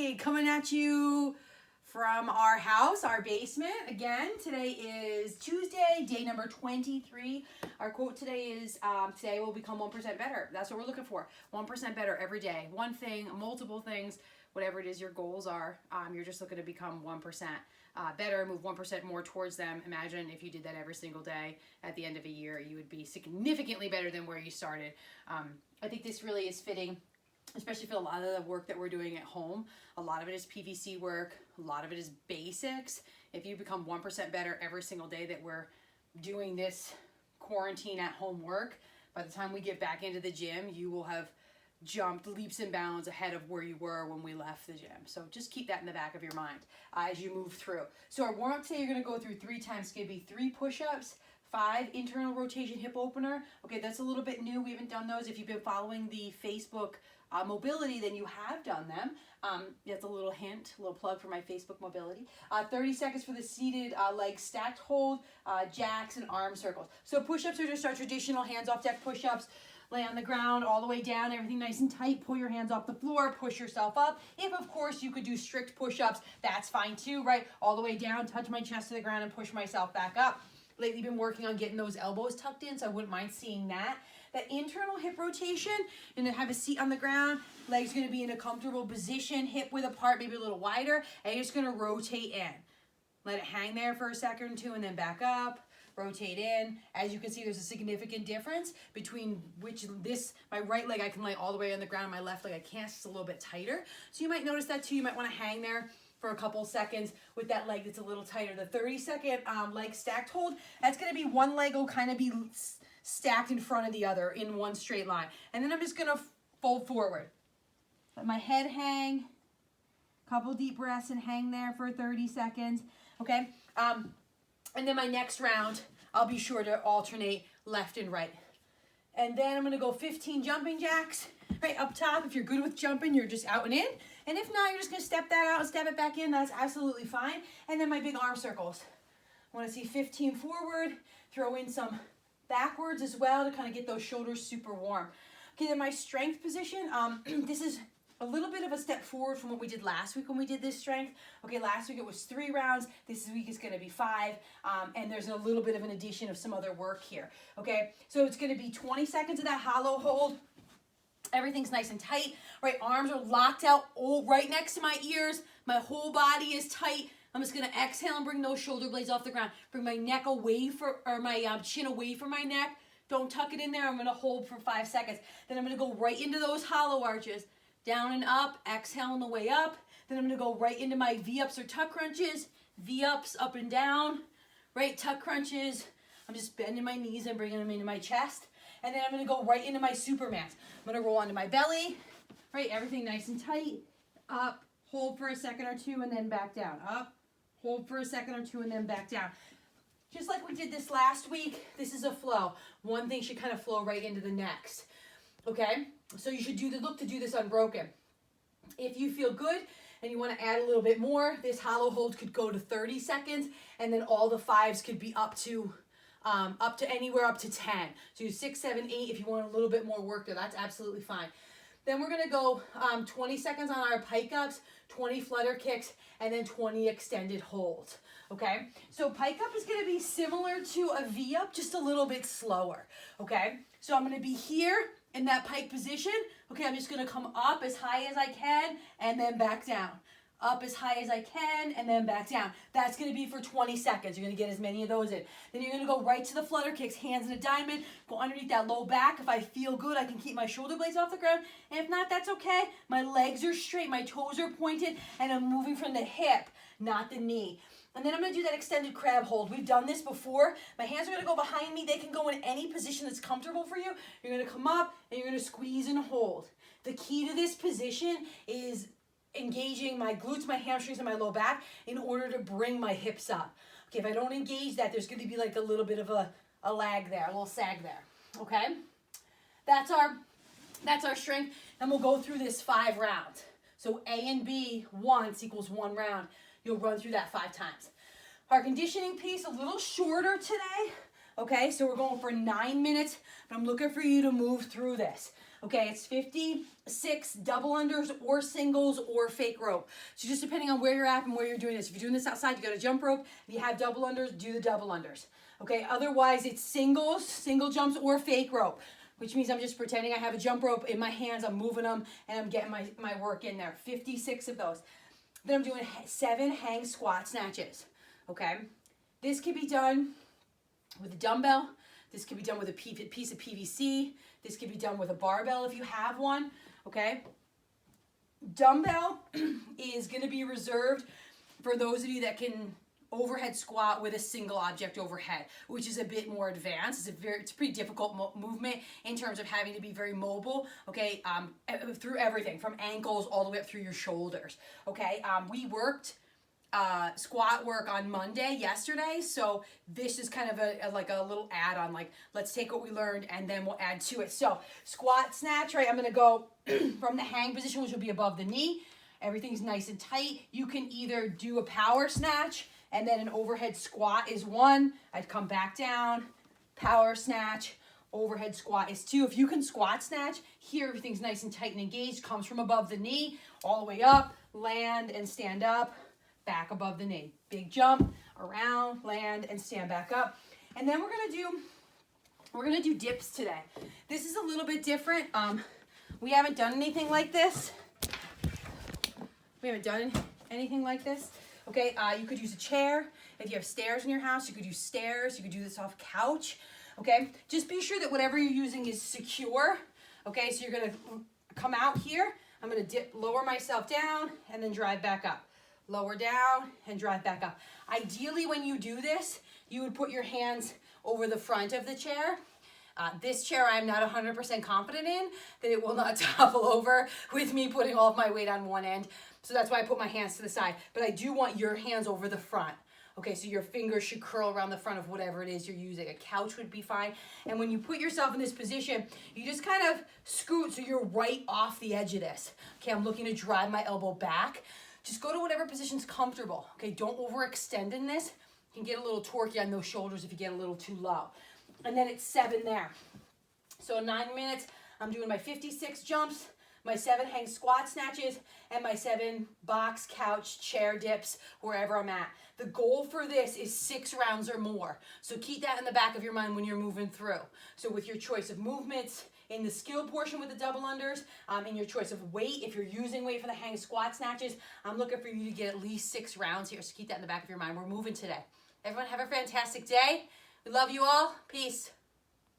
right, coming at you from our house, our basement. Again, today is Tuesday, day number 23. Our quote today is, today will become 1% better. That's what we're looking for. 1% better every day. One thing, multiple things, whatever it is your goals are, you're just looking to become 1% better, move 1% more towards them. Imagine if you did that every single day at the end of a year, you would be significantly better than where you started. I think this really is fitting, especially for a lot of the work that we're doing at home. A lot of it is PVC work. A lot of it is basics. If you become 1% better every single day that we're doing this quarantine at home work, by the time we get back into the gym, you will have jumped leaps and bounds ahead of where you were when we left the gym. So just keep that in the back of your mind as you move through. So our warm-up today, you're going to go through 3 times. It's going to be 3 push-ups, 5 internal rotation hip opener. Okay, that's a little bit new. We haven't done those. If you've been following the Facebook mobility, then you have done them. That's a little hint, a little plug for my Facebook mobility. 30 seconds for the seated leg stacked hold, jacks and arm circles. So push-ups are just our traditional hands off deck push-ups. Lay on the ground all the way down, everything nice and tight. Pull your hands off the floor, push yourself up. If, of course, you could do strict push-ups, that's fine too, right? All the way down, touch my chest to the ground and push myself back up. Lately been working on getting those elbows tucked in, so I wouldn't mind seeing that. That internal hip rotation, and then have a seat on the ground. Legs gonna be in a comfortable position, hip width apart, maybe a little wider, and you're just gonna rotate in. Let it hang there for a second or two and then back up. Rotate in. As you can see, there's a significant difference between my right leg I can lay all the way on the ground, my left leg I can't, it's just a little bit tighter. So you might notice that too. You might want to hang there for a couple seconds with that leg that's a little tighter. The 30-second leg stacked hold, that's going to be one leg will kind of be stacked in front of the other in one straight line. And then I'm just going to fold forward. Let my head hang, couple deep breaths and hang there for 30 seconds. Okay? And then my next round, I'll be sure to alternate left and right. And then I'm going to go 15 jumping jacks right up top. If you're good with jumping, you're just out and in. And if not, you're just going to step that out and step it back in. That's absolutely fine. And then my big arm circles. I want to see 15 forward. Throw in some backwards as well to kind of get those shoulders super warm. Okay, then my strength position. This is a little bit of a step forward from what we did last week when we did this strength. Okay, last week it was 3 rounds. This week is going to be 5. And there's a little bit of an addition of some other work here. Okay, so it's going to be 20 seconds of that hollow hold. Everything's nice and tight. Right, arms are locked out right next to my ears. My whole body is tight. I'm just going to exhale and bring those shoulder blades off the ground. Bring my neck away my chin away from my neck. Don't tuck it in there. I'm going to hold for 5 seconds. Then I'm going to go right into those hollow arches. Down and up, exhale on the way up. Then I'm going to go right into my V-ups or tuck crunches. V-ups, up and down. Right, tuck crunches. I'm just bending my knees and bringing them into my chest. And then I'm going to go right into my Supermans. I'm going to roll onto my belly. Right, everything nice and tight. Up, hold for a second or two, and then back down. Up, hold for a second or two, and then back down. Just like we did this last week, this is a flow. One thing should kind of flow right into the next. Okay, so you should look to do this unbroken. If you feel good and you want to add a little bit more, this hollow hold could go to 30 seconds, and then all the 5s could be up to anywhere up to 10. So 6, 7, 8 if you want a little bit more work there. That's absolutely fine. Then we're going to go 20 seconds on our pike ups, 20 flutter kicks, and then 20 extended holds. Okay, so pike up is going to be similar to a V up, just a little bit slower. Okay, so I'm going to be here in that pike position. Okay, I'm just going to come up as high as I can and then back down. Up as high as I can and then back down. That's going to be for 20 seconds. You're going to get as many of those in. Then you're going to go right to the flutter kicks, hands in a diamond, go underneath that low back. If I feel good, I can keep my shoulder blades off the ground. And if not, that's okay. My legs are straight, my toes are pointed, and I'm moving from the hip, not the knee. And then I'm going to do that extended crab hold. We've done this before. My hands are going to go behind me. They can go in any position that's comfortable for you. You're going to come up and you're going to squeeze and hold. The key to this position is engaging my glutes, my hamstrings, and my low back in order to bring my hips up. Okay, if I don't engage that, there's going to be like a little bit of a lag there, a little sag there. Okay, that's our strength. And we'll go through this 5 rounds. So A and B once equals 1 round. You'll run through that 5 times. Our conditioning piece, a little shorter today. Okay, so we're going for 9 minutes, but I'm looking for you to move through this. Okay, it's 56 double unders or singles or fake rope. So just depending on where you're at and where you're doing this. If you're doing this outside, you got to jump rope. If you have double unders, do the double unders. Okay, otherwise it's singles, single jumps, or fake rope, which means I'm just pretending I have a jump rope in my hands, I'm moving them, and I'm getting my work in there. 56 of those. Then I'm doing 7 hang squat snatches, okay? This can be done with a dumbbell. This can be done with a piece of PVC. This can be done with a barbell if you have one, okay? Dumbbell is going to be reserved for those of you that can overhead squat with a single object overhead, which is a bit more advanced. It's a pretty difficult movement in terms of having to be very mobile, okay, through everything from ankles all the way up through your shoulders, okay? We worked squat work on Monday yesterday, so this is kind of like a little add-on, like let's take what we learned and then we'll add to it. So squat snatch, right? I'm gonna go from the hang position, which will be above the knee. Everything's nice and tight. You can either do a power snatch and then an overhead squat is 1. I'd come back down, power snatch, overhead squat is 2. If you can squat snatch, here everything's nice and tight and engaged, comes from above the knee, all the way up, land and stand up, back above the knee. Big jump, around, land, and stand back up. And then we're gonna do dips today. This is a little bit different. We haven't done anything like this. Okay, you could use a chair. If you have stairs in your house, you could use stairs. You could do this off couch. Okay, just be sure that whatever you're using is secure. Okay, so you're gonna come out here. I'm gonna lower myself down and then drive back up. Lower down and drive back up. Ideally, when you do this, you would put your hands over the front of the chair. This chair I'm not 100% confident in, that it will not topple over with me putting all of my weight on one end. So that's why I put my hands to the side. But I do want your hands over the front. Okay, so your fingers should curl around the front of whatever it is you're using. A couch would be fine. And when you put yourself in this position, you just kind of scoot so you're right off the edge of this. Okay, I'm looking to drive my elbow back. Just go to whatever position's comfortable. Okay, don't overextend in this. You can get a little torquey on those shoulders if you get a little too low. And then it's 7 there. So 9 minutes, I'm doing my 56 jumps, my 7 hang squat snatches, and my 7 box, couch, chair dips, wherever I'm at. The goal for this is 6 rounds or more. So keep that in the back of your mind when you're moving through. So with your choice of movements, in the skill portion with the double unders, in your choice of weight, if you're using weight for the hang squat snatches, I'm looking for you to get at least 6 rounds here. So keep that in the back of your mind. We're moving today. Everyone have a fantastic day. We love you all. Peace.